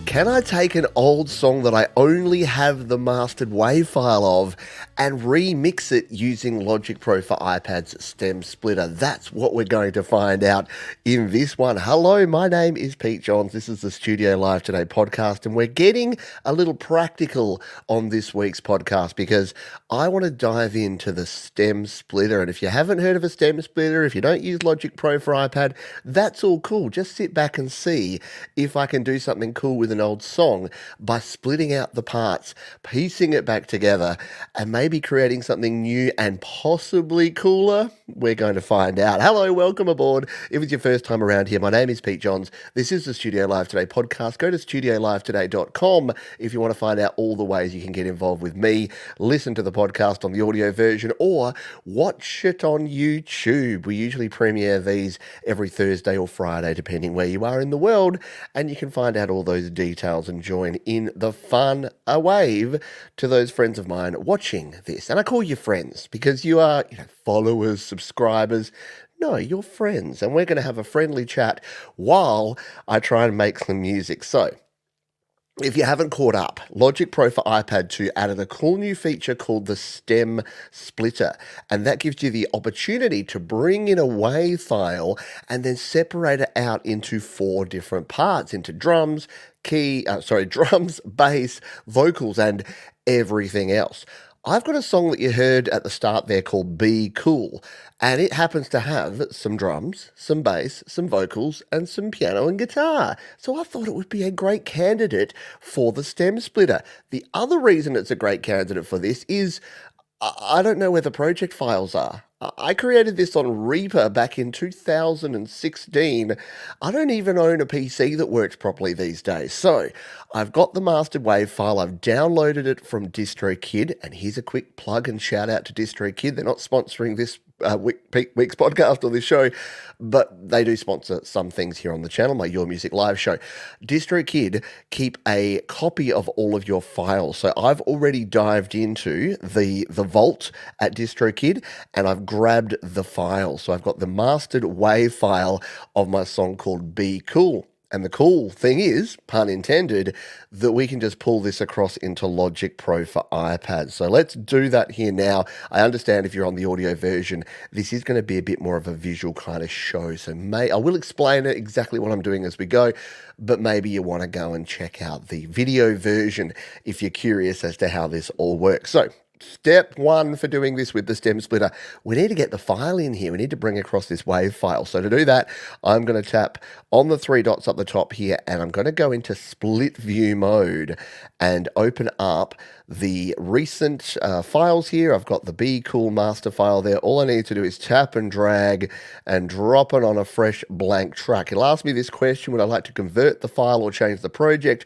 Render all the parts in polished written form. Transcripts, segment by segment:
Can I take an old song that I only have the mastered WAV file of and remix it using Logic Pro for iPad's STEM Splitter? That's what we're going to find out in this one. Hello, my name is Pete Johns. This is the Studio Live Today podcast, and we're getting a little practical on this week's podcast because I want to dive into the STEM Splitter. And if you haven't heard of a STEM Splitter, if you don't use Logic Pro for iPad, that's all cool. Just sit back and see if I can do something cool with an old song by splitting out the parts, piecing it back together, and maybe creating something new and possibly cooler. We're going to find out. Hello, welcome aboard. If it's your first time around here, my name is Pete Johns. This is the Studio Live Today podcast. Go to studiolivetoday.com if you want to find out all the ways you can get involved with me, listen to the podcast on the audio version, or watch it on YouTube. We usually premiere these every Thursday or Friday, depending where you are in the world, and you can find out all those details and join in the fun. A wave to those friends of mine watching this. And I call you friends because you are, followers, subscribers. No, you're friends. And we're going to have a friendly chat while I try and make some music. So, if you haven't caught up, Logic Pro for iPad 2 added a cool new feature called the STEM Splitter, and that gives you the opportunity to bring in a WAV file and then separate it out into 4 different parts, into drums, drums, bass, vocals, and everything else. I've got a song that you heard at the start there called Be Cool, and it happens to have some drums, some bass, some vocals, and some piano and guitar. So I thought it would be a great candidate for the STEM Splitter. The other reason it's a great candidate for this is I don't know where the project files are. I created this on Reaper back in 2016. I don't even own a PC that works properly these days. So I've got the mastered WAV file. I've downloaded it from DistroKid. And here's a quick plug and shout out to DistroKid. They're not sponsoring this week's podcast or this show, but they do sponsor some things here on the channel, my Your Music Live show. DistroKid keep a copy of all of your files. So I've already dived into the vault at DistroKid and I've grabbed the file. So I've got the mastered WAV file of my song called Be Cool. And the cool thing is, pun intended, that we can just pull this across into Logic Pro for iPad. So let's do that here now. I understand if you're on the audio version, this is going to be a bit more of a visual kind of show. So I will explain it exactly what I'm doing as we go, but maybe you want to go and check out the video version if you're curious as to how this all works. So step 1 for doing this with the STEM Splitter, we need to get the file in here. We need to bring across this WAV file. So to do that, I'm going to tap on the 3 dots up the top here, and I'm going to go into split view mode and open up the recent files here. I've got the Be Cool master file there. All I need to do is tap and drag and drop it on a fresh blank track. It'll ask me this question: would I like to convert the file or change the project?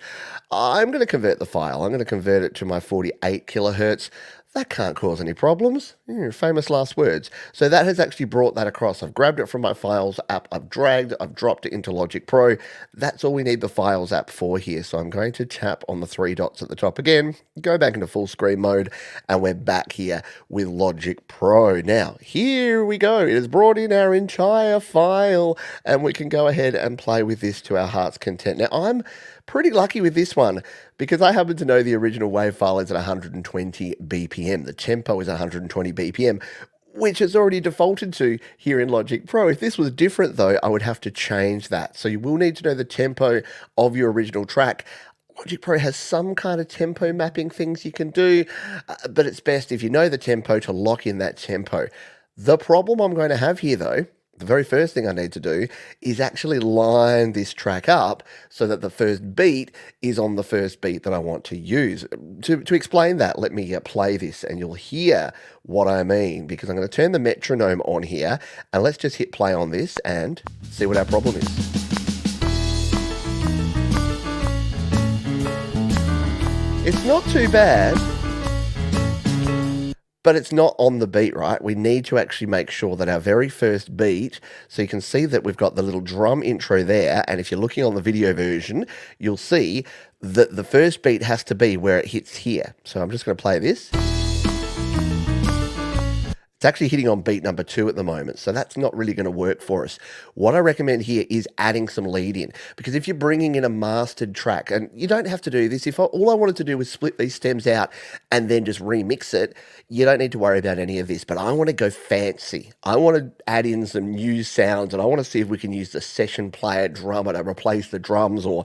I'm going to convert the file. I'm going to convert it to my 48 kilohertz. That can't cause any problems. Famous last words. So that has actually brought that across. I've grabbed it from my Files app. I've dropped it into Logic Pro. That's all we need the Files app for here. So I'm going to tap on the 3 dots at the top again, go back into full screen mode, and we're back here with Logic Pro. Now, here we go. It has brought in our entire file, and we can go ahead and play with this to our heart's content. Now, I'm pretty lucky with this one because I happen to know the original WAV file is at 120 BPM. The tempo is 120 BPM, which is already defaulted to here in Logic Pro. If this was different though, I would have to change that. So you will need to know the tempo of your original track. Logic Pro has some kind of tempo mapping things you can do, but it's best if you know the tempo to lock in that tempo. The problem I'm going to have here though, the very first thing I need to do is actually line this track up so that the first beat is on the first beat that I want to use. To explain that, let me play this and you'll hear what I mean, because I'm going to turn the metronome on here and let's just hit play on this and see what our problem is. It's not too bad, but it's not on the beat, right? We need to actually make sure that our very first beat, so you can see that we've got the little drum intro there, and if you're looking on the video version, you'll see that the first beat has to be where it hits here. So I'm just going to play this. It's actually hitting on beat number 2 at the moment, so that's not really going to work for us. What I recommend here is adding some lead in, because if you're bringing in a mastered track, and you don't have to do this, if all I wanted to do was split these stems out and then just remix it, you don't need to worry about any of this. But I want to go fancy. I want to add in some new sounds, and I want to see if we can use the session player drummer to replace the drums, or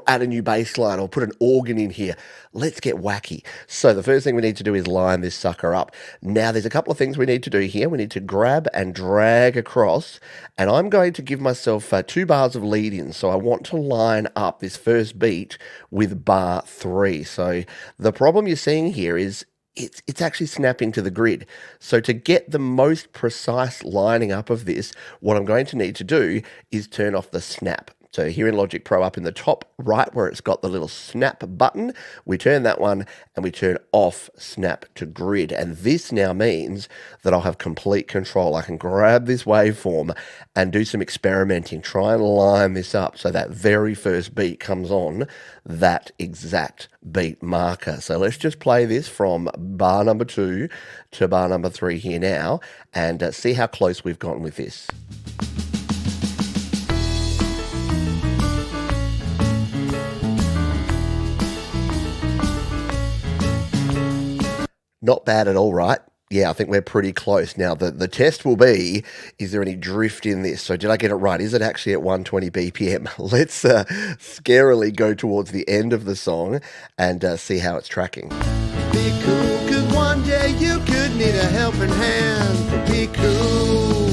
add a new bass line, or put an organ in here. Let's get wacky. So the first thing we need to do is line this sucker up. Now there's a couple of things we need to do here. We need to grab and drag across, and I'm going to give myself 2 bars of lead in. So I want to line up this first beat with bar 3. So the problem you're seeing here is it's actually snapping to the grid. So to get the most precise lining up of this, what I'm going to need to do is turn off the snap. So here in Logic Pro, up in the top right where it's got the little snap button, we turn that one and we turn off snap to grid. And this now means that I'll have complete control. I can grab this waveform and do some experimenting, try and line this up so that very first beat comes on that exact beat marker. So let's just play this from bar number 2 to bar number 3 here now, and see how close we've gotten with this. Not bad at all, right? Yeah, I think we're pretty close. Now, the test will be, is there any drift in this? So did I get it right? Is it actually at 120 BPM? Let's scarily go towards the end of the song and see how it's tracking. Be cool, 'cause one day you could need a helping hand. Be cool.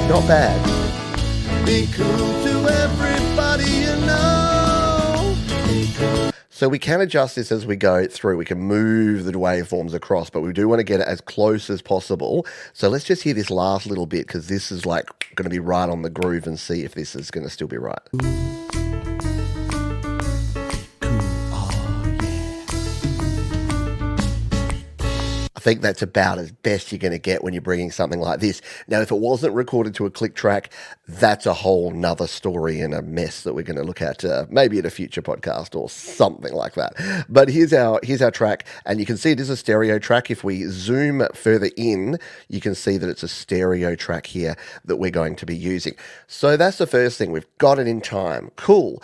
Not bad. Be cool to everybody you know. Be cool. So we can adjust this as we go through. We can move the waveforms across, but we do want to get it as close as possible. So let's just hear this last little bit, because this is like going to be right on the groove, and see if this is going to still be right. I think that's about as best you're going to get when you're bringing something like this. Now, if it wasn't recorded to a click track, that's a whole nother story and a mess that we're going to look at maybe in a future podcast or something like that. But here's our track, and you can see it is a stereo track. If we zoom further in, you can see that it's a stereo track here that we're going to be using. So that's the first thing. We've got it in time. Cool.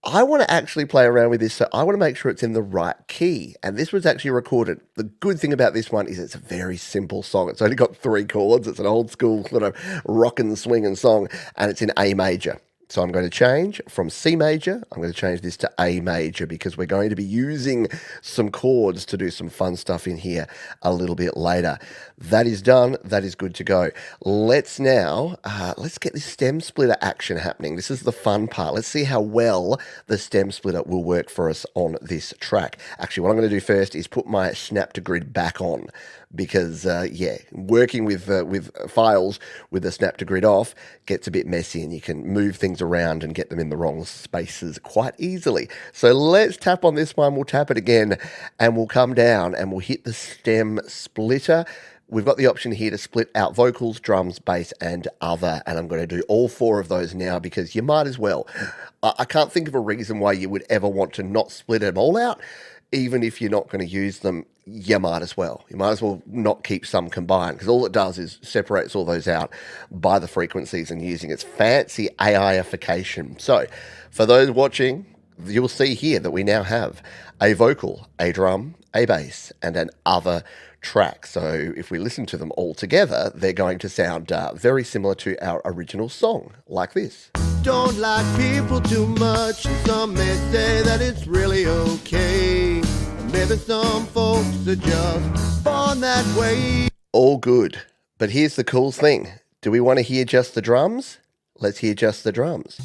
I want to actually play around with this, so I want to make sure it's in the right key. And this was actually recorded. The good thing about this one is it's a very simple song. It's only got 3 chords. It's an old school sort of rockin' swinging song, and it's in A major. So I'm going to change from C major. I'm going to change this to A major, because we're going to be using some chords to do some fun stuff in here a little bit later. That is done. That is good to go. Let's now, let's get this stem splitter action happening. This is the fun part. Let's see how well the stem splitter will work for us on this track. Actually, what I'm going to do first is put my snap to grid back on, because working with files with the snap to grid off gets a bit messy, and you can move things around and get them in the wrong spaces quite easily. So let's tap on this one. We'll tap it again, and we'll come down and we'll hit the stem splitter. We've got the option here to split out vocals, drums, bass, and other, and I'm going to do all 4 of those now, because you might as well. I can't think of a reason why you would ever want to not split them all out. Even if you're not going to use them, you might as well. You might as well not keep some combined, because all it does is separates all those out by the frequencies and using its fancy AIification. So for those watching, you'll see here that we now have a vocal, a drum, a bass, and an other track. So if we listen to them all together, they're going to sound very similar to our original song, like this. Don't like people too much. Some may say that it's really okay. Maybe some folks are just born that way. All good. But here's the cool thing. Do we want to hear just the drums? Let's hear just the drums.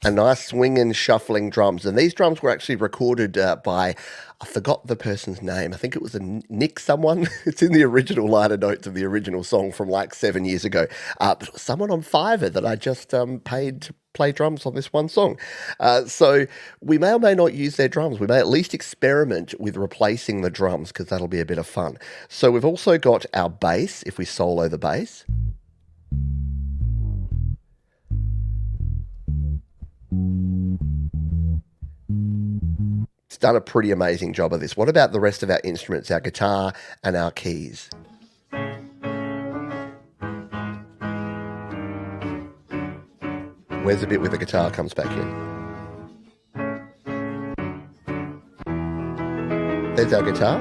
A nice swinging, shuffling drums. And these drums were actually recorded by, I forgot the person's name. I think it was a Nick someone. It's in the original liner notes of the original song from like 7 years ago. But it was someone on Fiverr that I just paid to play drums on this one song. So we may or may not use their drums. We may at least experiment with replacing the drums, because that'll be a bit of fun. So we've also got our bass, if we solo the bass. done a pretty amazing job of this. What about the rest of our instruments, our guitar and our keys? Where's the bit where the guitar comes back in? There's our guitar.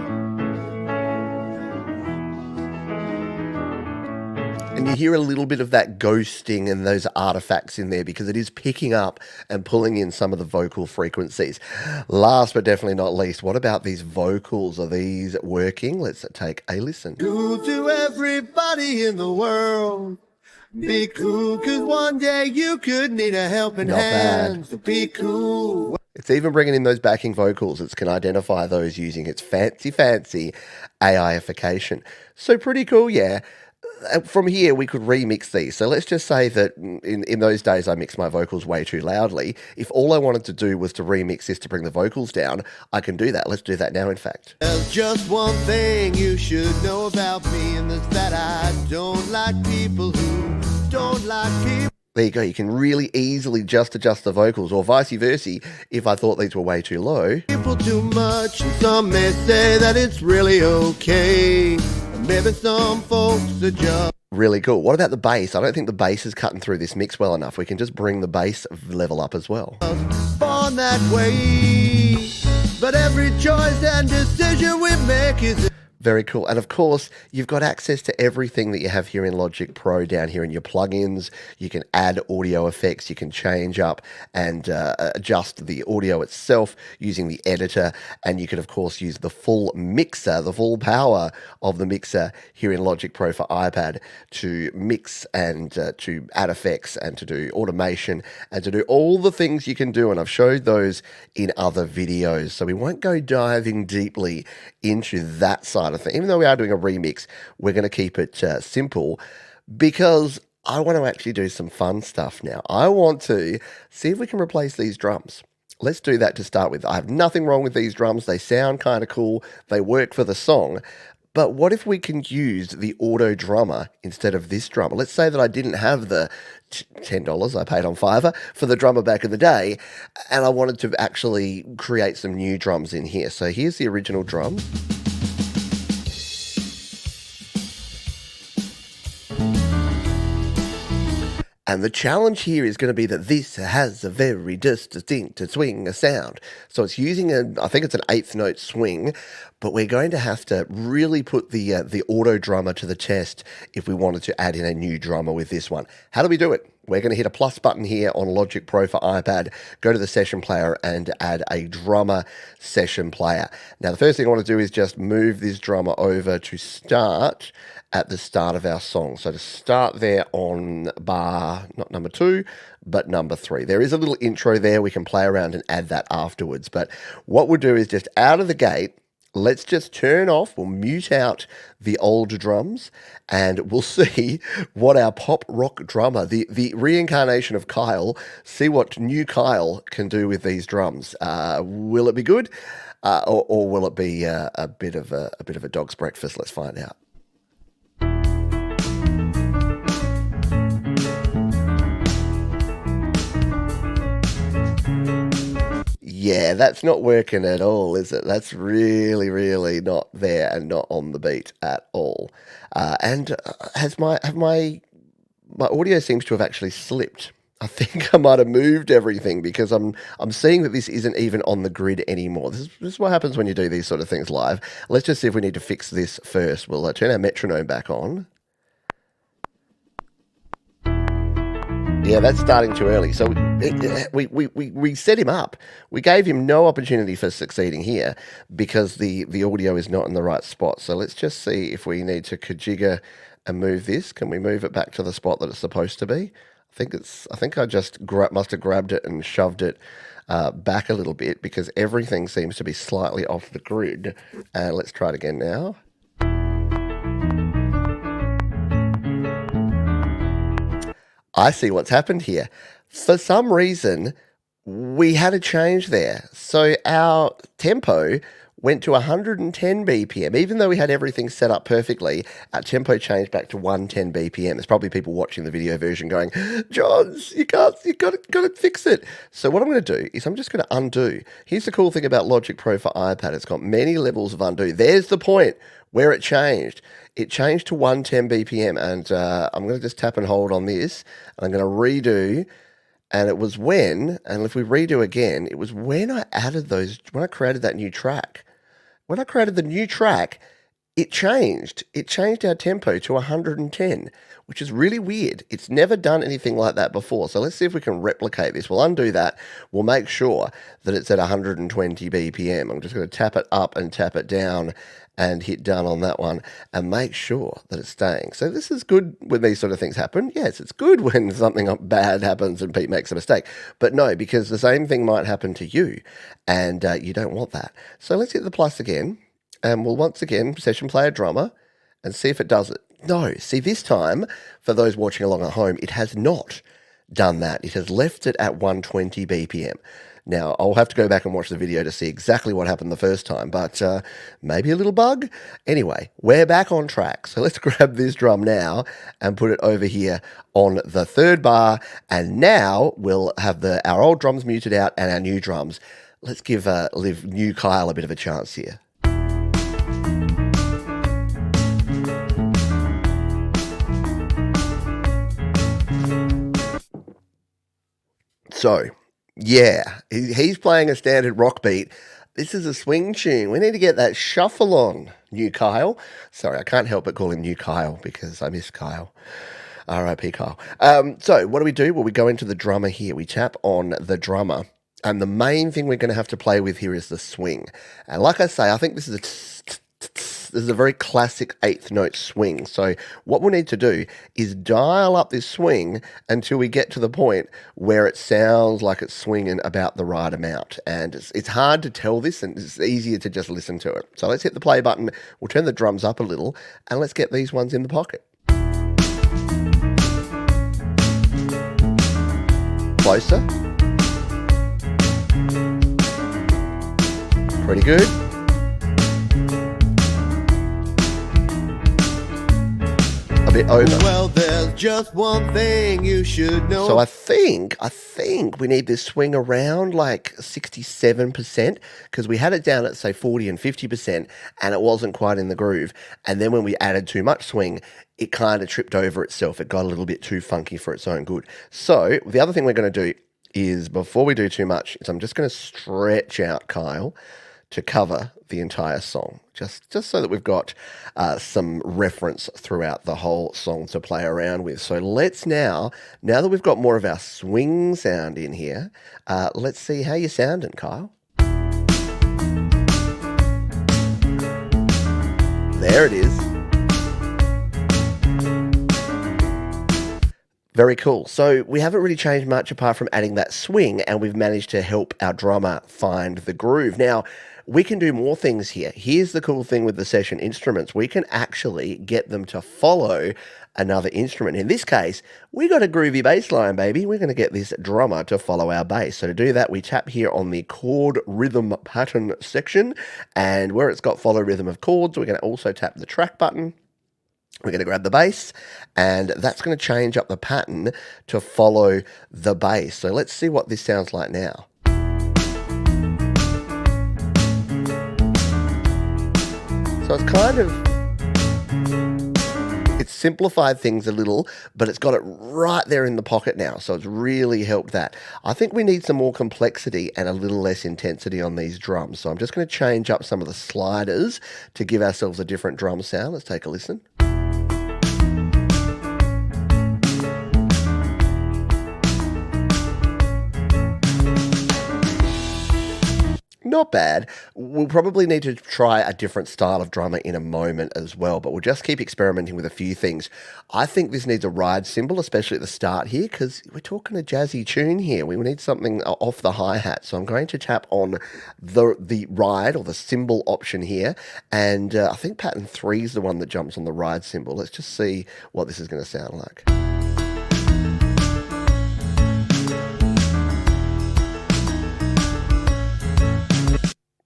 And you hear a little bit of that ghosting and those artifacts in there because it is picking up and pulling in some of the vocal frequencies. Last but definitely not least, what about these vocals? Are these working? Let's take a listen. Cool to everybody in the world. Be cool, cause one day you could need a helping Not hand. bad. So be cool. It's even bringing in those backing vocals. It can identify those using its fancy AIification. So pretty cool, yeah. From here, we could remix these. So let's just say that in those days, I mixed my vocals way too loudly. If all I wanted to do was to remix this to bring the vocals down, I can do that. Let's do that now, in fact. There's just one thing you should know about me, and that's that I don't like people who don't like people. There you go. You can really easily just adjust the vocals, or vice versa if I thought these were way too low. People too much, and some may say that it's really okay. Maybe some folks are just Really cool. What about the bass? I don't think the bass is cutting through this mix well enough. We can just bring the bass level up as well. born that way. But every choice and decision we make is Very cool. And of course, you've got access to everything that you have here in Logic Pro down here in your plugins. You can add audio effects. You can change up and adjust the audio itself using the editor. And you can, of course, use the full mixer, the full power of the mixer here in Logic Pro for iPad to mix and to add effects and to do automation and to do all the things you can do. And I've showed those in other videos. So we won't go diving deeply into that side of things. Even though we are doing a remix, we're going to keep it simple because I want to actually do some fun stuff now. I want to see if we can replace these drums. Let's do that to start with. I have nothing wrong with these drums. They sound kind of cool. They work for the song. But what if we can use the auto drummer instead of this drummer? Let's say that I didn't have the $10 I paid on Fiverr for the drummer back in the day, and I wanted to actually create some new drums in here. So here's the original drum. And the challenge here is going to be that this has a very distinct swing sound. So it's using I think it's an eighth note swing, but we're going to have to really put the auto drummer to the test if we wanted to add in a new drummer with this one. How do we do it? We're going to hit a plus button here on Logic Pro for iPad, go to the session player and add a drummer session player. Now, the first thing I want to do is just move this drummer over to start at the start of our song. So to start there on bar, not number 2, but number 3. There is a little intro there. We can play around and add that afterwards. But what we'll do is just out of the gate, let's just turn off, we'll mute out the old drums, and we'll see what our pop rock drummer, the reincarnation of Kyle, see what new Kyle can do with these drums. Will it be good, or will it be a bit of a dog's breakfast? Let's find out. Yeah, that's not working at all, is it? That's really, really not there and not on the beat at all. And my audio seems to have actually slipped. I think I might have moved everything because I'm seeing that this isn't even on the grid anymore. This is what happens when you do these sort of things live. Let's just see if we need to fix this first. We'll turn our metronome back on. Yeah, that's starting too early. So we set him up. We gave him no opportunity for succeeding here because the audio is not in the right spot. So let's just see if we need to kajigger and move this. Can we move it back to the spot that it's supposed to be? I think I just must have grabbed it and shoved it back a little bit because everything seems to be slightly off the grid. Let's try it again now. I see what's happened here. For some reason, we had a change there. So our tempo went to 110 BPM. Even though we had everything set up perfectly, our tempo changed back to 110 BPM. There's probably people watching the video version going, Johns, you got to fix it. So what I'm going to do is I'm just going to undo. Here's the cool thing about Logic Pro for iPad. It's got many levels of undo. There's the point where it changed. It changed to 110 BPM, and I'm going to just tap and hold on this, and I'm going to redo. And it was when, and if we redo again, it was when I added those, when I created that new track. When I created the new track, it changed. It changed our tempo to 110, which is really weird. It's never done anything like that before. So let's see if we can replicate this. We'll undo that. We'll make sure that it's at 120 BPM. I'm just going to tap it up and tap it down and hit done on that one and make sure that it's staying. So this is good when these sort of things happen. Yes, it's good when something bad happens and Pete makes a mistake. But no, because the same thing might happen to you and you don't want that. So let's hit the plus again and we'll once again session play a drummer and see if it does it. No, see this time, for those watching along at home, it has not done that. It has left it at 120 BPM. Now, I'll have to go back and watch the video to see exactly what happened the first time, but maybe a little bug. Anyway, we're back on track. So let's grab this drum now and put it over here on the third bar. And now we'll have our old drums muted out and our new drums. Let's give new Kyle a bit of a chance here. So, yeah, he's playing a standard rock beat. This is a swing tune. We need to get that shuffle on, new Kyle. Sorry, I can't help but call him new Kyle because I miss Kyle. R.I.P. Kyle. So what do? Well, we go into the drummer here. We tap on the drummer. And the main thing we're going to have to play with here is the swing. And like I say, I think this is a very classic eighth note swing. So what we'll need to do is dial up this swing until we get to the point where it sounds like it's swinging about the right amount. And it's hard to tell this, and it's easier to just listen to it. So let's hit the play button. We'll turn the drums up a little, and let's get these ones in the pocket. Closer. Pretty good. A bit over. Well, there's just one thing you should know. So I think we need this swing around like 67% because we had it down at say 40 and 50% and it wasn't quite in the groove. And then when we added too much swing, it kind of tripped over itself. It got a little bit too funky for its own good. So the other thing we're going to do is before we do too much is I'm just going to stretch out Kyle to cover the entire song, just so that we've got some reference throughout the whole song to play around with. So let's now that we've got more of our swing sound in here, let's see how you're sounding, Kyle. There it is. Very cool. So we haven't really changed much apart from adding that swing, and we've managed to help our drummer find the groove. Now, we can do more things here. Here's the cool thing with the session instruments. We can actually get them to follow another instrument. In this case, we got a groovy bass line, baby. We're going to get this drummer to follow our bass. So to do that, we tap here on the chord rhythm pattern section, and where it's got follow rhythm of chords, we're going to also tap the track button. We're going to grab the bass, and that's going to change up the pattern to follow the bass. So let's see what this sounds like now. So it's it's simplified things a little, but it's got it right there in the pocket now. So it's really helped that. I think we need some more complexity and a little less intensity on these drums. So I'm just going to change up some of the sliders to give ourselves a different drum sound. Let's take a listen. Not bad. We'll probably need to try a different style of drummer in a moment as well, but we'll just keep experimenting with a few things. I think this needs a ride cymbal, especially at the start here, because we're talking a jazzy tune here. We need something off the hi-hat, so I'm going to tap on the ride or the cymbal option here, and I think pattern 3 is the one that jumps on the ride cymbal. Let's just see what this is going to sound like.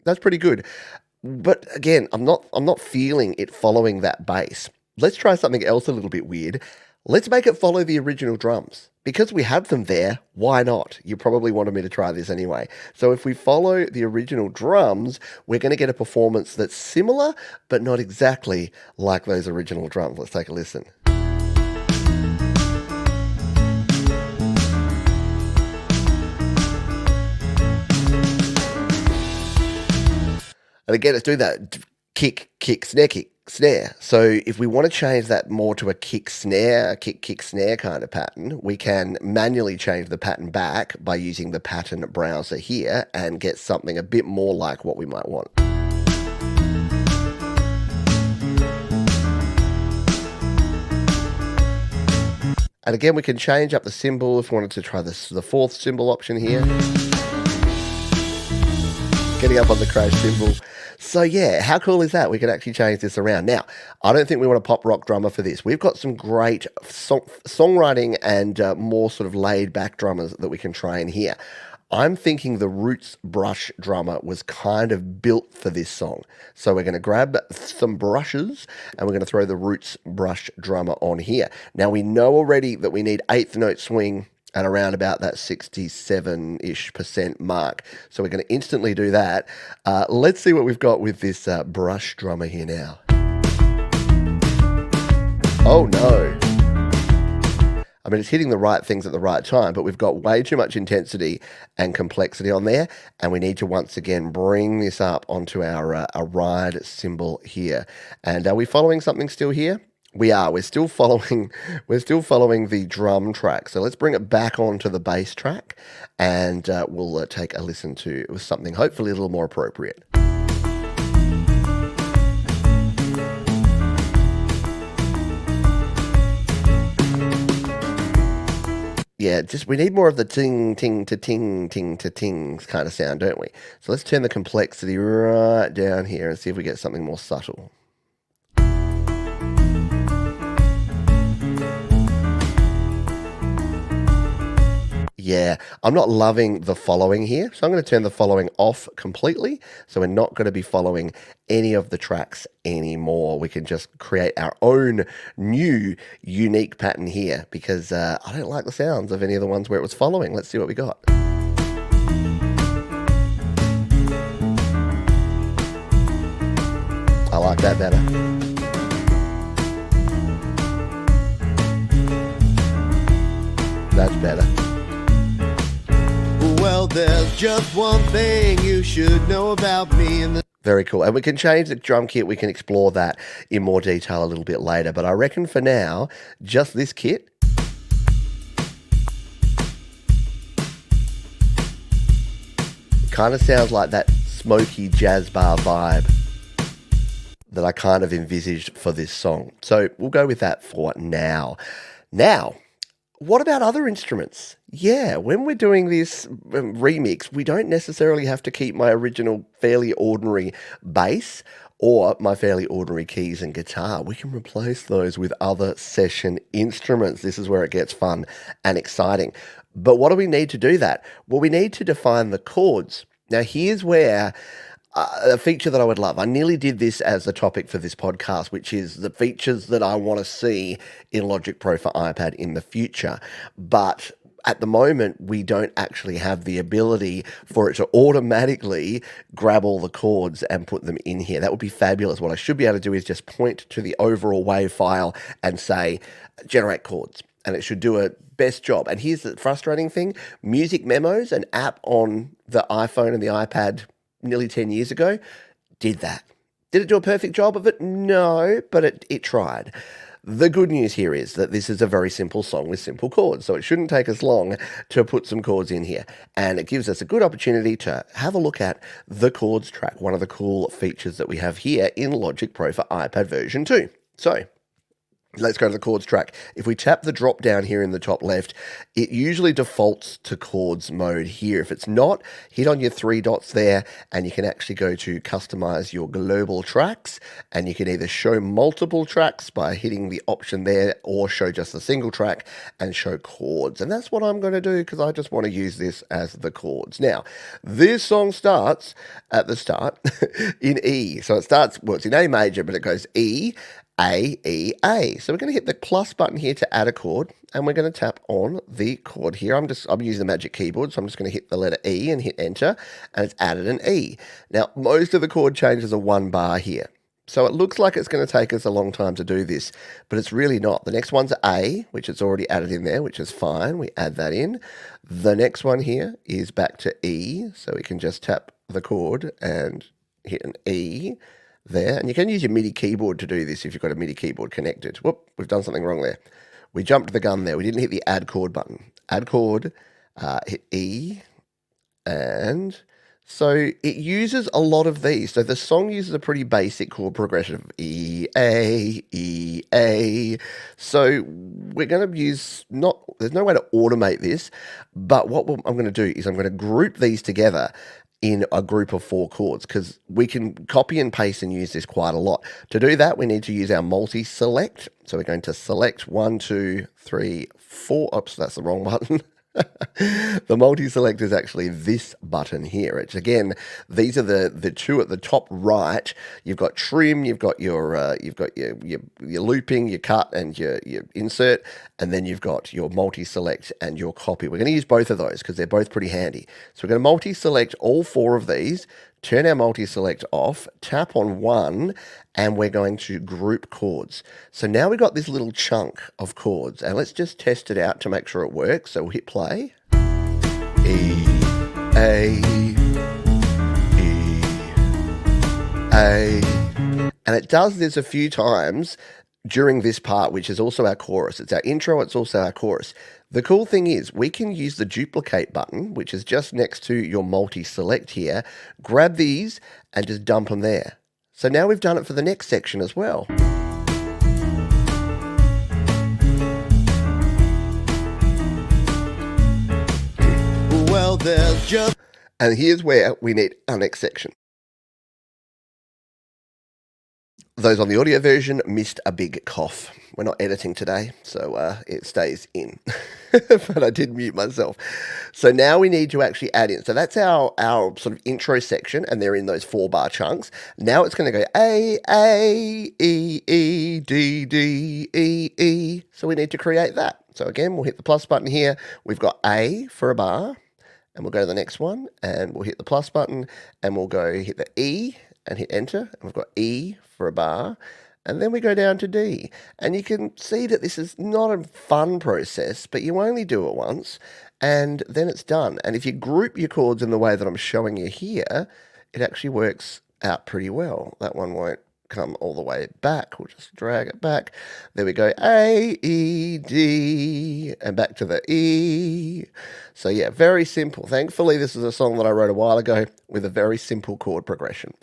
That's pretty good. But again, I'm not feeling it following that bass. Let's try something else a little bit weird. Let's make it follow the original drums. Because we have them there, why not? You probably wanted me to try this anyway. So if we follow the original drums, we're going to get a performance that's similar, but not exactly like those original drums. Let's take a listen. And again, let's do that kick, kick, snare, kick, snare. So if we want to change that more to a kick, snare, kick, kick, snare kind of pattern, we can manually change the pattern back by using the pattern browser here and get something a bit more like what we might want. And again, we can change up the symbol if we wanted to try the fourth symbol option here. Getting up on the crash cymbal. So yeah, how cool is that? We can actually change this around. Now, I don't think we want a pop rock drummer for this. We've got some great songwriting and more sort of laid back drummers that we can try in here. I'm thinking the Roots brush drummer was kind of built for this song. So we're going to grab some brushes and we're going to throw the Roots brush drummer on here. Now we know already that we need eighth note swing at around about that 67-ish% mark. So we're going to instantly do that. Let's see what we've got with this brush drummer here now. Oh no. I mean, it's hitting the right things at the right time, but we've got way too much intensity and complexity on there, and we need to once again bring this up onto our ride cymbal here. And are we following something still here? We are. We're still following the drum track. So let's bring it back onto the bass track, and we'll take a listen to something hopefully a little more appropriate. Yeah, just we need more of the ting, ting to ting, ting to tings kind of sound, don't we? So let's turn the complexity right down here and see if we get something more subtle. Yeah, I'm not loving the following here, so I'm going to turn the following off completely. So we're not going to be following any of the tracks anymore. We can just create our own new unique pattern here because I don't like the sounds of any of the ones where it was following. Let's see what we got. I like that better. That's better. Well, there's just one thing you should know about me. Very cool. And we can change the drum kit. We can explore that in more detail a little bit later. But I reckon for now, just this kit. It kind of sounds like that smoky jazz bar vibe that I kind of envisaged for this song. So we'll go with that for now. Now, what about other instruments? Yeah, when we're doing this remix, we don't necessarily have to keep my original fairly ordinary bass or my fairly ordinary keys and guitar. We can replace those with other session instruments. This is where it gets fun and exciting. But what do we need to do that? Well, we need to define the chords. Now, here's where a feature that I would love. I nearly did this as the topic for this podcast, which is the features that I want to see in Logic Pro for iPad in the future. But at the moment, we don't actually have the ability for it to automatically grab all the chords and put them in here. That would be fabulous. What I should be able to do is just point to the overall WAV file and say, generate chords. And it should do a best job. And here's the frustrating thing. Music Memos, an app on the iPhone and the iPad nearly 10 years ago, did that. Did it do a perfect job of it? No, but it tried. The good news here is that this is a very simple song with simple chords, so it shouldn't take us long to put some chords in here. And it gives us a good opportunity to have a look at the chords track, one of the cool features that we have here in Logic Pro for iPad version 2. So Let's go to the chords track. If we tap the drop down here in the top left, it usually defaults to chords mode here. If it's not, hit on your three dots there and you can actually go to customize your global tracks, and you can either show multiple tracks by hitting the option there or show just a single track and show chords. And that's what I'm going to do because I just want to use this as the chords. Now, this song starts at the start in E. So it starts, well, it's in A major, but it goes E, A, E, A. So we're going to hit the plus button here to add a chord, and we're going to tap on the chord here. I'm using the Magic Keyboard, so I'm just going to hit the letter E and hit enter, and it's added an E. Now, most of the chord changes are 1 bar here. So it looks like it's going to take us a long time to do this, but it's really not. The next one's A, which it's already added in there, which is fine. We add that in. The next one here is back to E, so we can just tap the chord and hit an E there. And you can use your MIDI keyboard to do this if you've got a MIDI keyboard connected. Whoop, we've done something wrong there. We jumped the gun there. We didn't hit the add chord button. Add chord, hit E, and so it uses a lot of these. So the song uses a pretty basic chord progression of E, A, E, A. So we're going to use, there's no way to automate this, but what I'm going to do is I'm going to group these together in a group of 4 chords, because we can copy and paste and use this quite a lot. To do that, we need to use our multi-select. So we're going to select 1, 2, 3, 4. Oops, that's the wrong button. The multi-select is actually this button here. It's, again, these are the 2 at the top right. You've got trim, you've got your looping, your cut, and your insert, and then you've got your multi-select and your copy. We're going to use both of those because they're both pretty handy. So we're going to multi-select all 4 of these, turn our multi-select off, tap on one, and we're going to group chords. So now we've got this little chunk of chords, and let's just test it out to make sure it works. So we'll hit play. E, A, E, A. And it does this a few times during this part, which is also our chorus. It's our intro, it's also our chorus. The cool thing is we can use the duplicate button, which is just next to your multi-select here, grab these and just dump them there. So now we've done it for the next section as well. Well, there's just... And here's where we need our next section. Those on the audio version missed a big cough. We're not editing today, so it stays in. But I did mute myself. So now we need to actually add in. So that's our sort of intro section, and they're in those 4-bar chunks. Now it's going to go A, E, E, D, D, E, E. So we need to create that. So again, we'll hit the plus button here. We've got A for a bar, and we'll go to the next one, and we'll hit the plus button, and we'll go hit the E, and hit enter, and we've got E for a bar, and then we go down to D. And you can see that this is not a fun process, but you only do it once, and then it's done. And if you group your chords in the way that I'm showing you here, it actually works out pretty well. That one won't come all the way back. We'll just drag it back. There we go. A, E, D, and back to the E. So yeah, very simple. Thankfully, this is a song that I wrote a while ago with a very simple chord progression.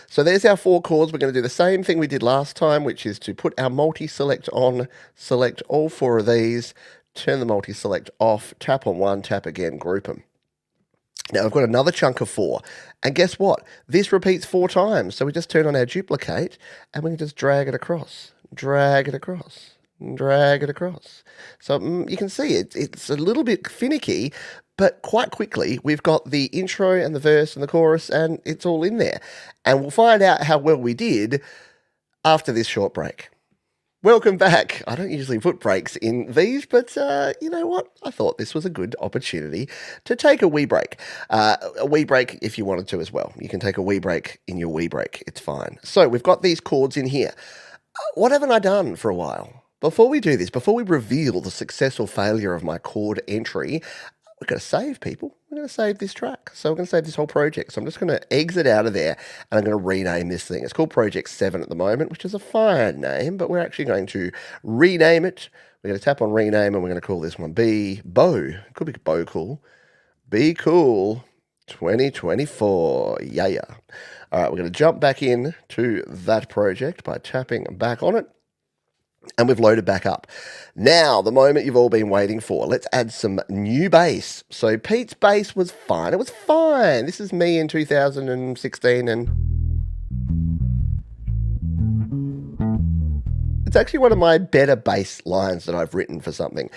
So there's our 4 chords. We're going to do the same thing we did last time, which is to put our multi-select on, select all 4 of these, turn the multi-select off, tap on one, tap again, group them. Now we've got another chunk of 4, and guess what? This repeats 4 times. So we just turn on our duplicate, and we can just drag it across, drag it across, drag it across. So you can see it's a little bit finicky, but quite quickly we've got the intro and the verse and the chorus, and it's all in there. And we'll find out how well we did after this short break. Welcome back. I don't usually put breaks in these, but you know what? I thought this was a good opportunity to take a wee break. A wee break if you wanted to as well. You can take a wee break in your wee break. It's fine. So we've got these chords in here. What haven't I done for a while? Before we do this, before we reveal the success or failure of my chord entry, we're going to save, people. We're going to save this track. So we're going to save this whole project. So I'm just going to exit out of there, and I'm going to rename this thing. It's called Project 7 at the moment, which is a fine name, but we're actually going to rename it. We're going to tap on rename, and we're going to call this one Bo. It could be Bo Cool. Be Cool 2024. Yeah. All right, we're going to jump back in to that project by tapping back on it. And we've loaded back up. Now, the moment you've all been waiting for. Let's add some new bass. So Pete's bass was fine. It was fine. This is me in 2016 and it's actually one of my better bass lines that I've written for something.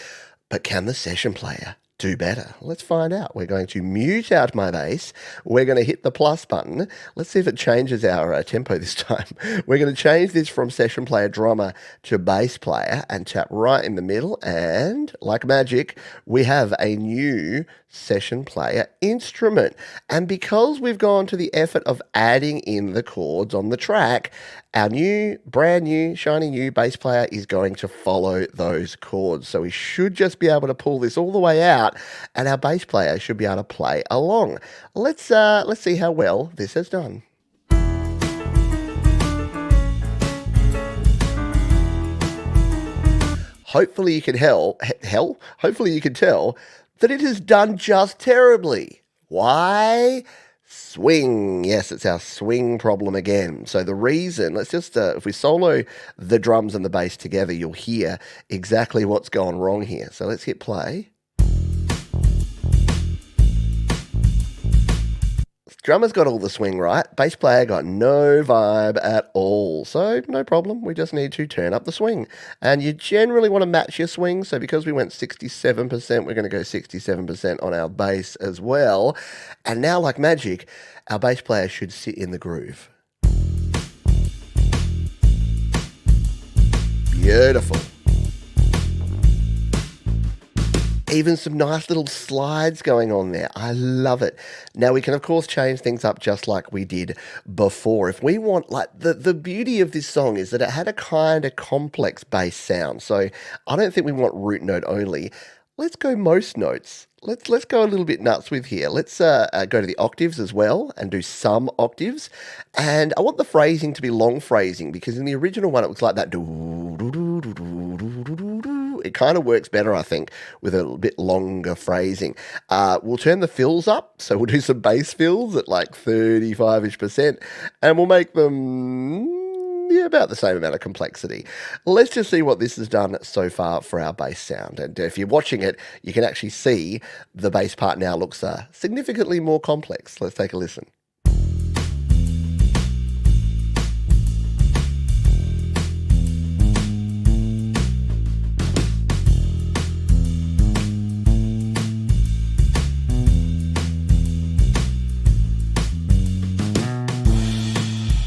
But can the session player do better? Let's find out. We're going to mute out my bass. We're going to hit the plus button. Let's see if it changes our tempo this time. We're going to change this from session player drummer to bass player and tap right in the middle. And like magic, we have a new session player instrument. And because we've gone to the effort of adding in the chords on the track, our new, brand new, shiny new bass player is going to follow those chords. So we should just be able to pull this all the way out and our bass player should be able to play along. Let's see how well this has done. Hopefully you can hopefully you can tell that it has done just terribly. Why? Swing. Yes, it's our swing problem again. So the reason, let's just, if we solo the drums and the bass together, you'll hear exactly what's gone wrong here. So let's hit play. Drummer's got all the swing right. Bass player got no vibe at all. So no problem. We just need to turn up the swing. And you generally want to match your swing. So because we went 67%, we're going to go 67% on our bass as well. And now, like magic, our bass player should sit in the groove. Beautiful. Even some nice little slides going on there. I love it. Now we can of course change things up just like we did before. If we want, like the beauty of this song is that it had a kind of complex bass sound. So I don't think we want root note only. Let's go most notes. Let's go a little bit nuts with here. Let's go to the octaves as well and do some octaves. And I want the phrasing to be long phrasing because in the original one it was like that. It kind of works better, I think, with a bit longer phrasing. We'll turn the fills up. So we'll do some bass fills at like 35-ish%. And we'll make them about the same amount of complexity. Let's just see what this has done so far for our bass sound. And if you're watching it, you can actually see the bass part now looks significantly more complex. Let's take a listen.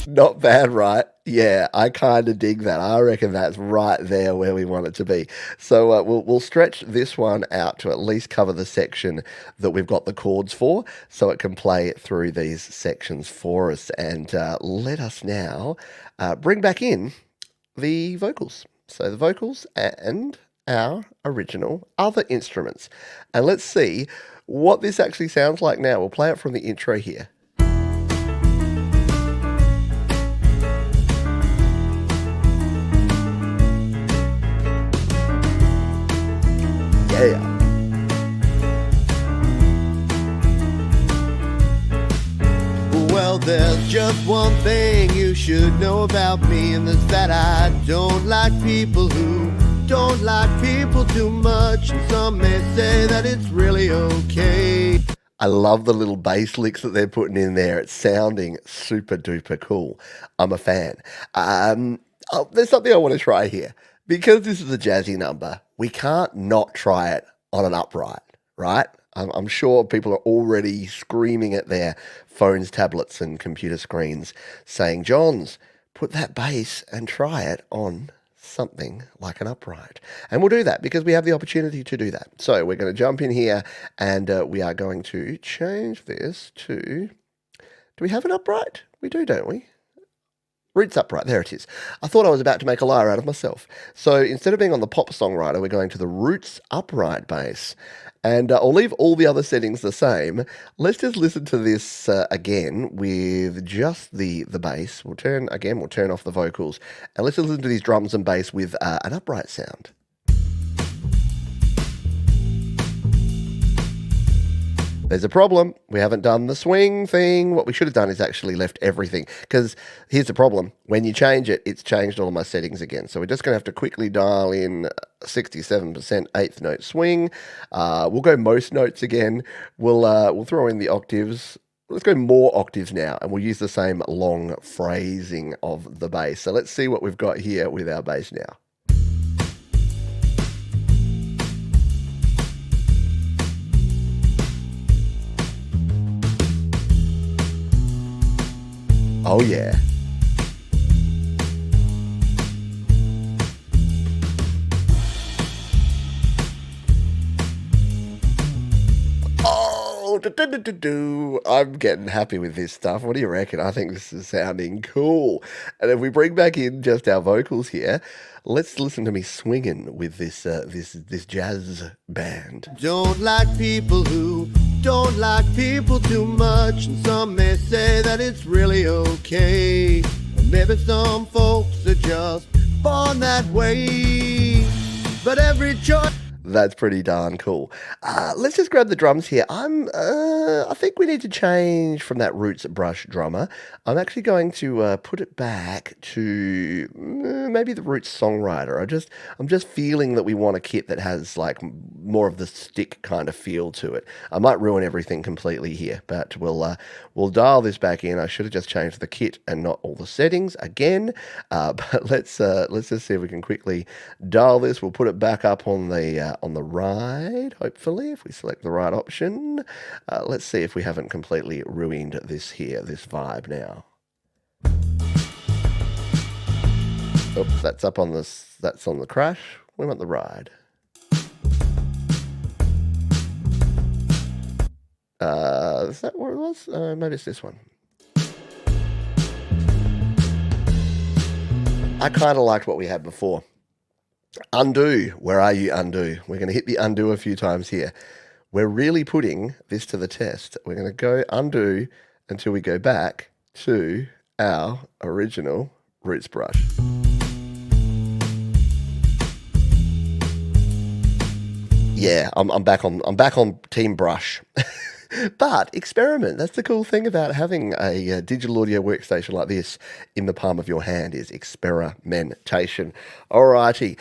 Not bad, right? Yeah, I kind of dig that. I reckon that's right there where we want it to be. So we'll stretch this one out to at least cover the section that we've got the chords for, so it can play through these sections for us. And let us now bring back in the vocals. So the vocals and our original other instruments. And let's see what this actually sounds like now. We'll play it from the intro here. Yeah. Well, there's just one thing you should know about me, and that's that I don't like people who don't like people too much. And some may say that it's really okay. I love the little bass licks that they're putting in there. It's sounding super duper cool. I'm a fan. There's something I want to try here. Because this is a jazzy number, we can't not try it on an upright, right? I'm sure people are already screaming at their phones, tablets, and computer screens saying, Johns, put that bass and try it on something like an upright. And we'll do that because we have the opportunity to do that. So we're going to jump in here and we are going to change this to, do we have an upright? We do, don't we? Roots upright, there it is. I thought I was about to make a liar out of myself. So instead of being on the pop songwriter, we're going to the roots upright bass. And I'll leave all the other settings the same. Let's just listen to this again with just the bass. We'll turn off the vocals. And let's just listen to these drums and bass with an upright sound. There's a problem. We haven't done the swing thing. What we should have done is actually left everything, because here's the problem. When you change it, it's changed all of my settings again. So we're just going to have to quickly dial in 67% eighth note swing. We'll go most notes again. We'll throw in the octaves. Let's go more octaves now, and we'll use the same long phrasing of the bass. So let's see what we've got here with our bass now. Oh, yeah. Oh, I'm getting happy with this stuff. What do you reckon? I think this is sounding cool. And if we bring back in just our vocals here, let's listen to me swinging with this jazz band. Don't like people who don't like people too much, and some may say that it's really okay. And maybe some folks are just born that way, but every choice. That's pretty darn cool. Let's just grab the drums here. I think we need to change from that roots brush drummer. I'm actually going to put it back to maybe the roots songwriter. I'm just feeling that we want a kit that has like more of the stick kind of feel to it. I might ruin everything completely here, but we'll dial this back in. I should have just changed the kit and not all the settings again. But let's just see if we can quickly dial this. We'll put it back up on the ride, hopefully, if we select the right option. Let's see if we haven't completely ruined this vibe now. Oops, that's up on this. That's on the crash. We want the ride. Is that where it was? Maybe it's this one. I kind of liked what we had before. Undo. Where are you, undo? We're going to hit the undo a few times here. We're really putting this to the test. We're going to go undo until we go back to our original roots brush. Yeah, I'm back on Team Brush. But experiment. That's the cool thing about having a digital audio workstation like this in the palm of your hand, is experimentation. Alrighty.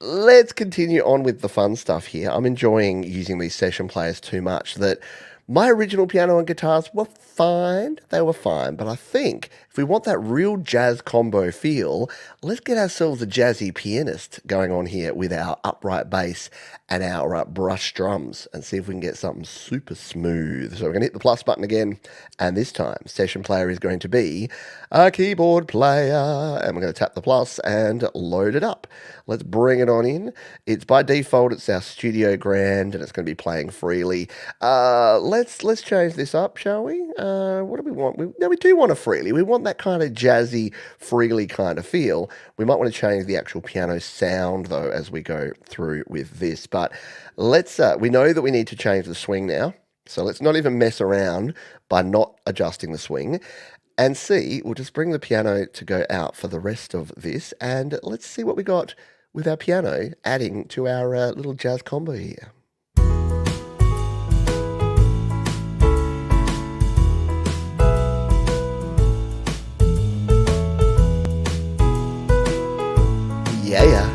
Let's continue on with the fun stuff here. I'm enjoying using these session players too much that my original piano and guitars were fine. They were fine. But I think if we want that real jazz combo feel, let's get ourselves a jazzy pianist going on here with our upright bass and our brush drums and see if we can get something super smooth. So we're going to hit the plus button again. And this time, session player is going to be a keyboard player. And we're going to tap the plus and load it up. Let's bring it on in. It's by default, it's our Studio Grand, and it's going to be playing freely. Let's change this up, shall we? What do we want? We do want a freely. We want that kind of jazzy, freely kind of feel. We might want to change the actual piano sound, though, as we go through with this. But let's, we know that we need to change the swing now. So let's not even mess around by not adjusting the swing. And see, we'll just bring the piano to go out for the rest of this. And let's see what we got with our piano adding to our little jazz combo here. Yeah.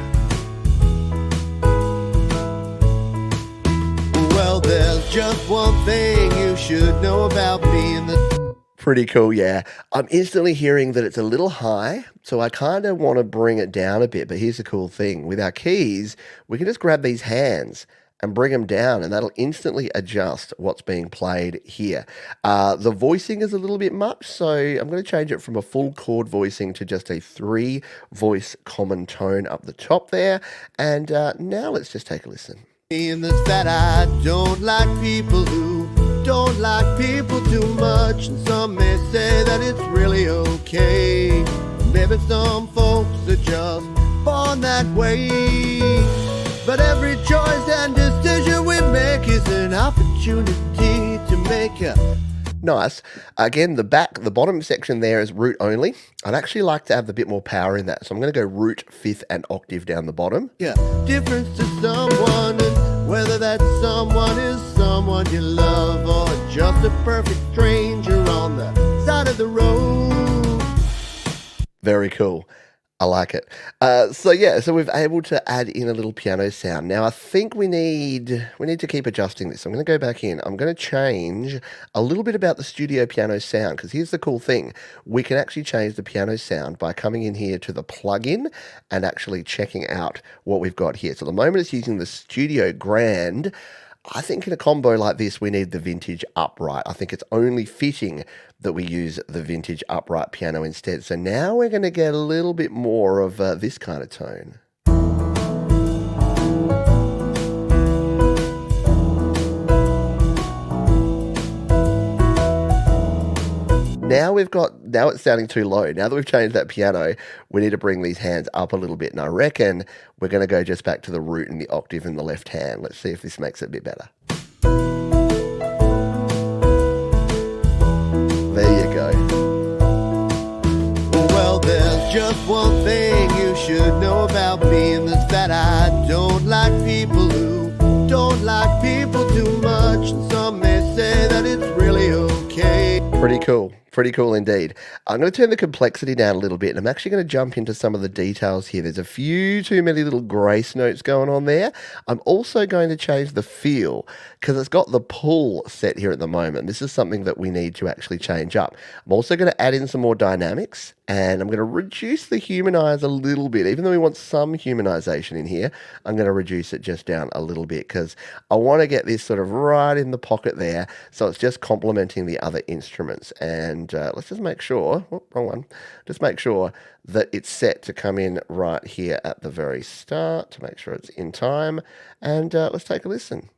Well, there's just one thing you should know about me and the... Pretty cool, yeah. I'm instantly hearing that it's a little high, so I kind of want to bring it down a bit. But here's the cool thing. With our keys, we can just grab these hands and bring them down, and that'll instantly adjust what's being played here. The voicing is a little bit much, so I'm going to change it from a full chord voicing to just a 3-voice common tone up the top there. And now let's just take a listen. And that's that I don't like people who don't like people too much, and some may say that it's really okay. Maybe some folks are just born that way, but every choice and decision we make is an opportunity to make a... Nice. Again, the bottom section there is root only. I'd actually like to have a bit more power in that. So I'm going to go root, fifth, and octave down the bottom. Yeah, difference to someone, and whether that someone is someone someone you love, or just a perfect stranger on the side of the road. Very cool. I like it. So we've able to add in a little piano sound. Now I think we need to keep adjusting this. I'm going to go back in. I'm going to change a little bit about the studio piano sound, because here's the cool thing. We can actually change the piano sound by coming in here to the plugin and actually checking out what we've got here. So at the moment it's using the Studio Grand. I think in a combo like this, we need the vintage upright. I think it's only fitting that we use the vintage upright piano instead. So now we're going to get a little bit more of this kind of tone. Now it's sounding too low. Now that we've changed that piano, we need to bring these hands up a little bit. And I reckon we're going to go just back to the root and the octave in the left hand. Let's see if this makes it a bit better. There you go. Well, there's just one thing you should know about me, and that's that I don't like people who don't like people too much. And some may say that it's really okay. Pretty cool. Pretty cool indeed. I'm going to turn the complexity down a little bit, and I'm actually going to jump into some of the details here. There's a few too many little grace notes going on there. I'm also going to change the feel, because it's got the pull set here at the moment. This is something that we need to actually change up. I'm also going to add in some more dynamics, and I'm going to reduce the humanize a little bit. Even though we want some humanization in here, I'm going to reduce it just down a little bit, because I want to get this sort of right in the pocket there, so it's just complementing the other instruments. And let's just make sure, wrong one, just make sure that it's set to come in right here at the very start to make sure it's in time. And let's take a listen.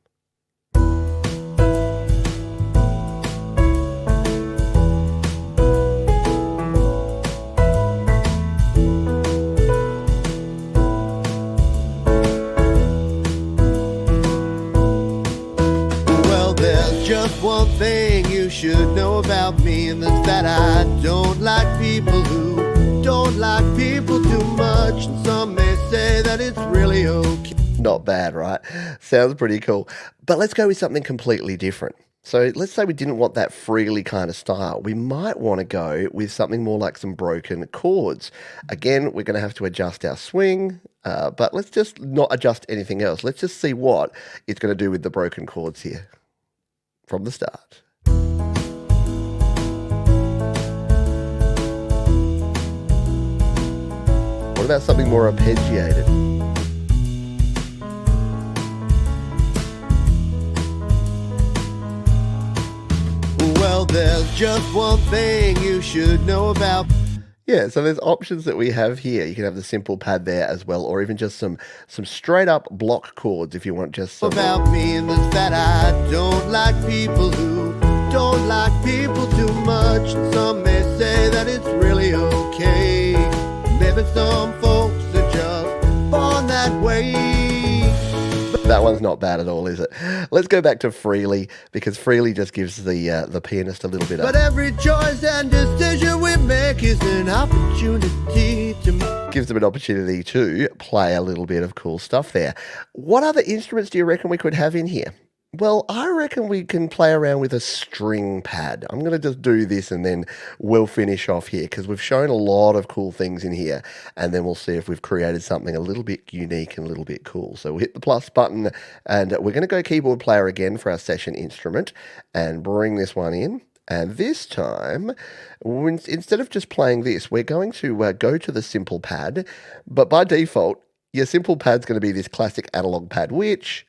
Just one thing you should know about me, and that's that I don't like people who don't like people too much. And some may say that it's really okay. Not bad, right? Sounds pretty cool. But let's go with something completely different. So let's say we didn't want that freely kind of style. We might want to go with something more like some broken chords. Again, we're going to have to adjust our swing, but let's just not adjust anything else. Let's just see what it's going to do with the broken chords here from the start. What about something more arpeggiated? Well, there's just one thing you should know about. Yeah, so there's options that we have here. You can have the simple pad there as well, or even just some straight up block chords if you want just some. About me, and that's that I don't like people who don't like people too much. And some may say that it's really okay. Maybe some folks are just born that way. That one's not bad at all, is it? Let's go back to freely, because freely just gives the pianist a little bit of... But every choice and decision we make is an opportunity to... Gives them an opportunity to play a little bit of cool stuff there. What other instruments do you reckon we could have in here? Well, I reckon we can play around with a string pad. I'm going to just do this and then we'll finish off here, because we've shown a lot of cool things in here, and then we'll see if we've created something a little bit unique and a little bit cool. So we'll hit the plus button, and we're going to go keyboard player again for our session instrument and bring this one in. And this time, instead of just playing this, we're going to go to the simple pad. But by default, your simple pad's going to be this classic analog pad, which...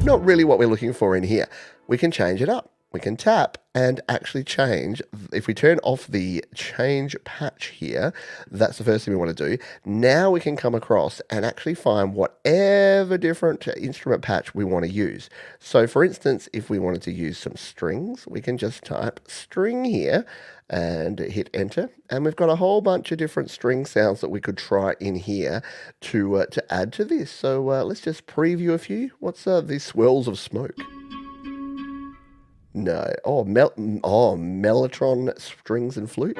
not really what we're looking for in here. We can change it up. We can tap and actually change. If we turn off the change patch here, that's the first thing we want to do. Now we can come across and actually find whatever different instrument patch we want to use. So for instance, if we wanted to use some strings, we can just type string here and hit enter. And we've got a whole bunch of different string sounds that we could try in here to add to this. So let's just preview a few. What's these swirls of smoke? No. Oh, Mellotron strings and flute.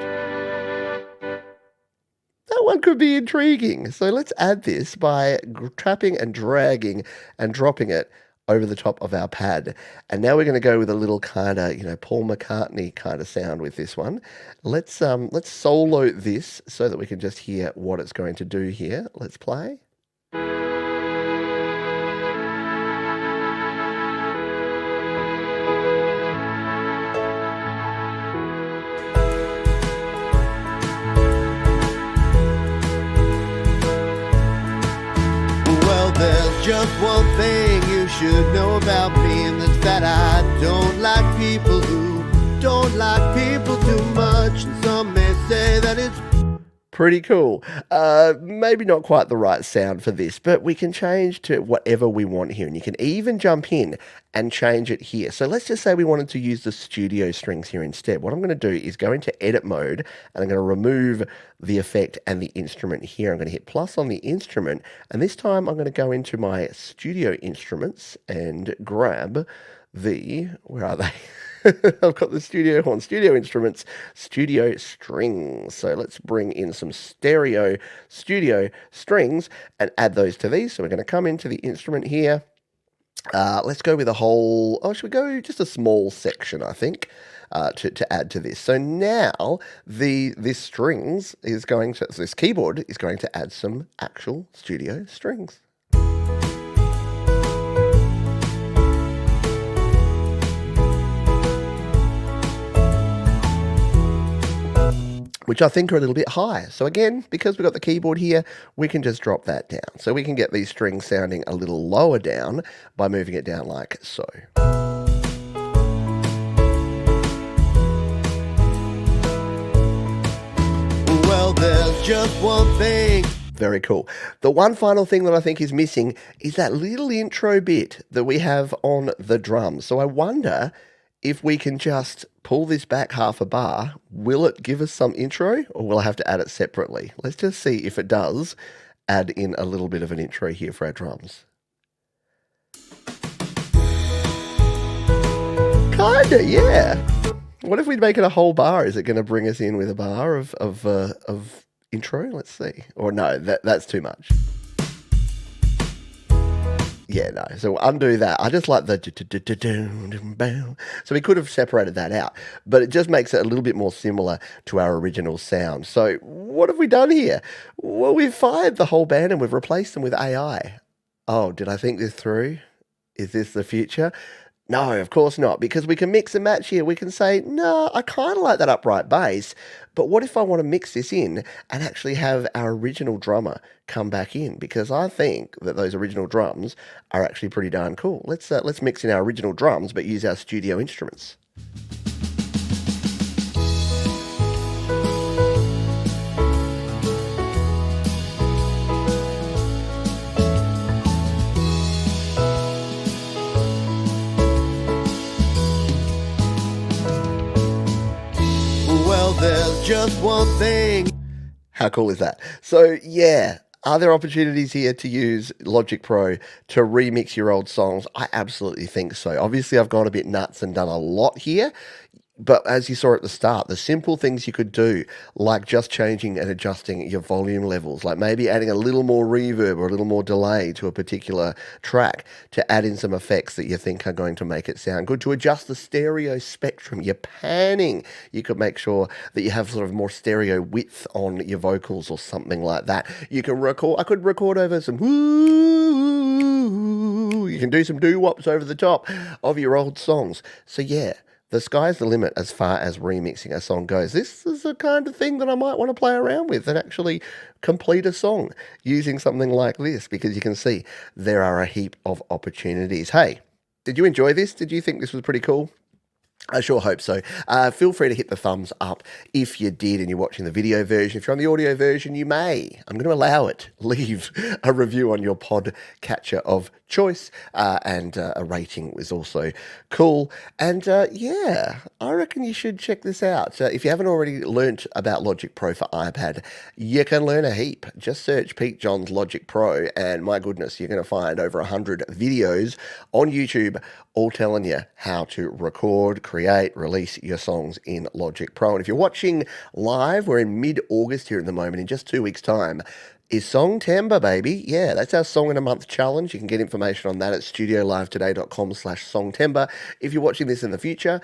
That one could be intriguing. So let's add this by tapping and dragging and dropping it over the top of our pad. And now we're going to go with a little kind of, Paul McCartney kind of sound with this one. Let's solo this so that we can just hear what it's going to do here. Let's play. There's just one thing you should know about me, and that's that I don't like people who don't like people too much. And some may say that it's pretty cool. Maybe not quite the right sound for this, but we can change to whatever we want here. And you can even jump in and change it here. So let's just say we wanted to use the studio strings here instead. What I'm going to do is go into edit mode, and I'm going to remove the effect and the instrument here. I'm going to hit plus on the instrument, and this time I'm going to go into my studio instruments and grab where are they? I've got the studio instruments, studio strings. So let's bring in some stereo studio strings and add those to these. So we're going to come into the instrument here. Let's go with a whole, should we go just a small section, I think, to add to this. So now this keyboard is going to add some actual studio strings. Which I think are a little bit high. So again, because we've got the keyboard here, we can just drop that down. So we can get these strings sounding a little lower down by moving it down like so. Well, there's just one thing. Very cool. The one final thing that I think is missing is that little intro bit that we have on the drums. So I wonder if we can just pull this back half a bar, will it give us some intro, or will I have to add it separately? Let's just see if it does add in a little bit of an intro here for our drums. Kinda, yeah. What if we make it a whole bar? Is it going to bring us in with a bar of intro? Let's see. Or no, that's too much. Yeah, no. So undo that. I just like the... So we could have separated that out, but it just makes it a little bit more similar to our original sound. So what have we done here? Well, we've fired the whole band and we've replaced them with AI. Oh, did I think this through? Is this the future? No, of course not, because we can mix and match here. We can say, no, I kind of like that upright bass, but what if I want to mix this in and actually have our original drummer come back in? Because I think that those original drums are actually pretty darn cool. Let's mix in our original drums, but use our studio instruments. There's just one thing. How cool is that? So yeah, are there opportunities here to use Logic Pro to remix your old songs? I absolutely think so. Obviously, I've gone a bit nuts and done a lot here. But as you saw at the start, the simple things you could do, like just changing and adjusting your volume levels, like maybe adding a little more reverb or a little more delay to a particular track to add in some effects that you think are going to make it sound good, to adjust the stereo spectrum, your panning. You could make sure that you have sort of more stereo width on your vocals or something like that. You can record, I could record over some woo, you can do some doo-wops over the top of your old songs. So yeah, the sky's the limit as far as remixing a song goes. This is the kind of thing that I might want to play around with and actually complete a song using something like this, because you can see there are a heap of opportunities. Hey, did you enjoy this? Did you think this was pretty cool? I sure hope so. Feel free to hit the thumbs up if you did and you're watching the video version. If you're on the audio version, you may, I'm going to allow it, leave a review on your pod catcher of choice, and a rating was also cool. And yeah, I reckon you should check this out. If you haven't already learnt about Logic Pro for iPad, you can learn a heap. Just search Pete John's Logic Pro, and my goodness, you're going to find over 100 videos on YouTube all telling you how to record, create, release your songs in Logic Pro. And if you're watching live, we're in mid-August here at the moment. In just 2 weeks' time is Songtember, baby. Yeah, that's our Song in a Month challenge. You can get information on that at studiolivetoday.com/Songtember. If you're watching this in the future,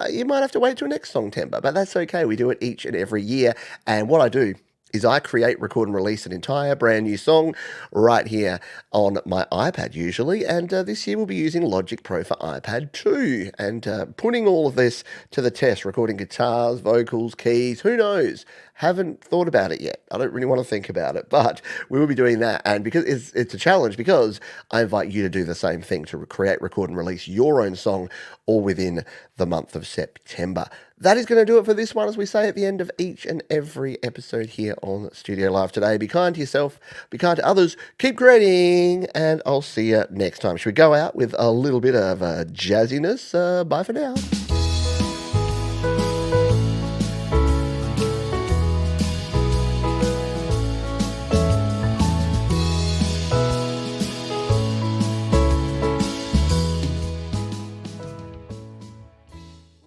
you might have to wait till next Songtember, but that's okay. We do it each and every year. And what I do is I create, record, and release an entire brand new song right here on my iPad usually, and this year we'll be using Logic Pro for iPad too, and putting all of this to the test, recording guitars, vocals, keys, who knows? Haven't thought about it yet. I don't really want to think about it, but we will be doing that, and because it's a challenge, because I invite you to do the same thing, to create, record, and release your own song all within the month of September. That is going to do it for this one, as we say at the end of each and every episode here on Studio Live Today. Be kind to yourself, be kind to others, keep creating, and I'll see you next time. Should we go out with a little bit of jazziness? Bye for now.